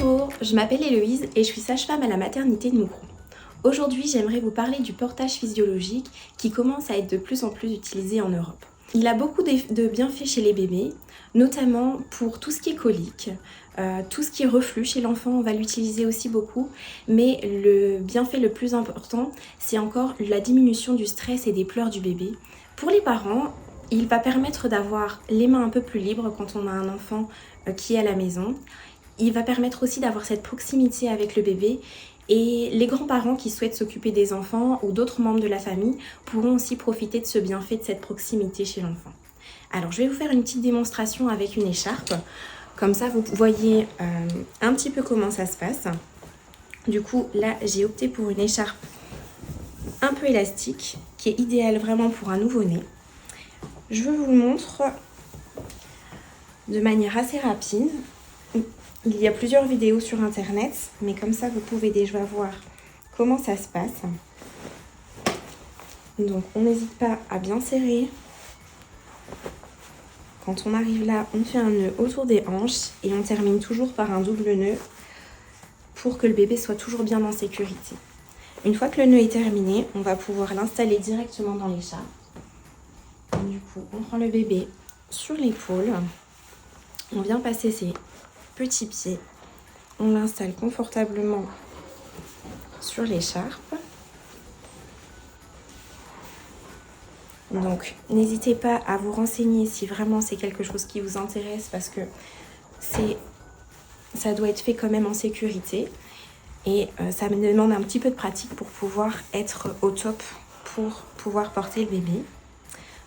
Bonjour, je m'appelle Héloïse et je suis sage-femme à la maternité de Moucron. Aujourd'hui, j'aimerais vous parler du portage physiologique qui commence à être de plus en plus utilisé en Europe. Il a beaucoup de bienfaits chez les bébés, notamment pour tout ce qui est colique, tout ce qui est reflux chez l'enfant, on va l'utiliser aussi beaucoup, mais le bienfait le plus important, c'est encore la diminution du stress et des pleurs du bébé. Pour les parents, il va permettre d'avoir les mains un peu plus libres quand on a un enfant qui est à la maison. Il va permettre aussi d'avoir cette proximité avec le bébé et les grands-parents qui souhaitent s'occuper des enfants ou d'autres membres de la famille pourront aussi profiter de ce bienfait de cette proximité chez l'enfant. Alors je vais vous faire une petite démonstration avec une écharpe, comme ça vous voyez un petit peu comment ça se passe. Du coup là j'ai opté pour une écharpe un peu élastique qui est idéale vraiment pour un nouveau-né. Je vous le montre de manière assez rapide. Il y a plusieurs vidéos sur internet, mais comme ça vous pouvez déjà voir comment ça se passe. Donc on n'hésite pas à bien serrer. Quand on arrive là, on fait un nœud autour des hanches et on termine toujours par un double nœud pour que le bébé soit toujours bien en sécurité. Une fois que le nœud est terminé, on va pouvoir l'installer directement dans l'écharpe. Du coup, on prend le bébé sur l'épaule, on vient passer ses petits pieds, on l'installe confortablement sur l'écharpe. Donc n'hésitez pas à vous renseigner si vraiment c'est quelque chose qui vous intéresse parce que ça doit être fait quand même en sécurité et ça me demande un petit peu de pratique pour pouvoir être au top pour pouvoir porter le bébé.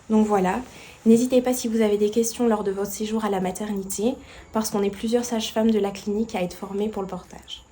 Donc voilà, n'hésitez pas si vous avez des questions lors de votre séjour à la maternité parce qu'on est plusieurs sages-femmes de la clinique à être formées pour le portage.